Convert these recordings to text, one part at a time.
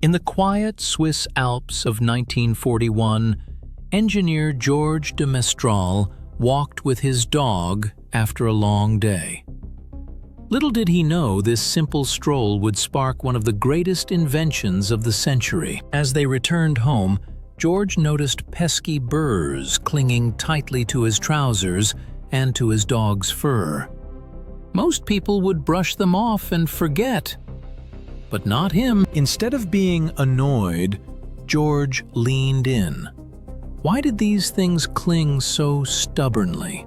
In the quiet Swiss Alps of 1941, engineer George de Mestral walked with his dog after a long day. Little did he know this simple stroll would spark one of the greatest inventions of the century. As they returned home, George noticed pesky burrs clinging tightly to his trousers and to his dog's fur. Most people would brush them off and forget, but not him. Instead of being annoyed, George leaned in. Why did these things cling so stubbornly?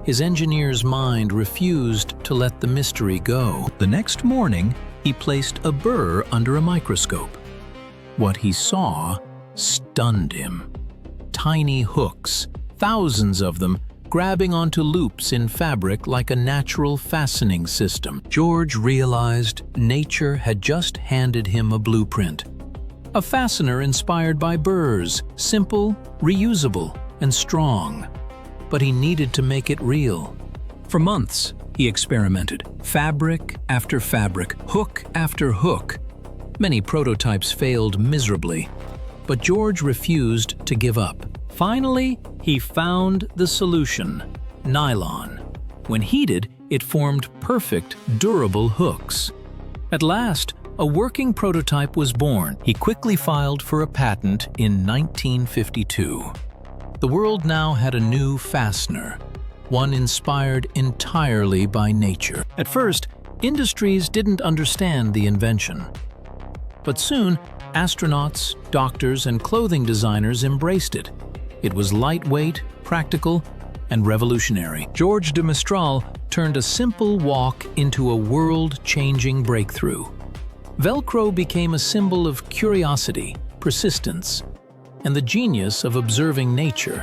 His engineer's mind refused to let the mystery go. The next morning, he placed a burr under a microscope. What he saw stunned him. Tiny hooks, thousands of them, grabbing onto loops in fabric like a natural fastening system. George realized nature had just handed him a blueprint. A fastener inspired by burrs, simple, reusable, and strong. But he needed to make it real. For months, he experimented, fabric after fabric, hook after hook. Many prototypes failed miserably, but George refused to give up. Finally, he found the solution: nylon. When heated, it formed perfect, durable hooks. At last, a working prototype was born. He quickly filed for a patent in 1952. The world now had a new fastener, one inspired entirely by nature. At first, industries didn't understand the invention. But soon, astronauts, doctors, and clothing designers embraced it. It was lightweight, practical, and revolutionary. George de Mestral turned a simple walk into a world-changing breakthrough. Velcro became a symbol of curiosity, persistence, and the genius of observing nature.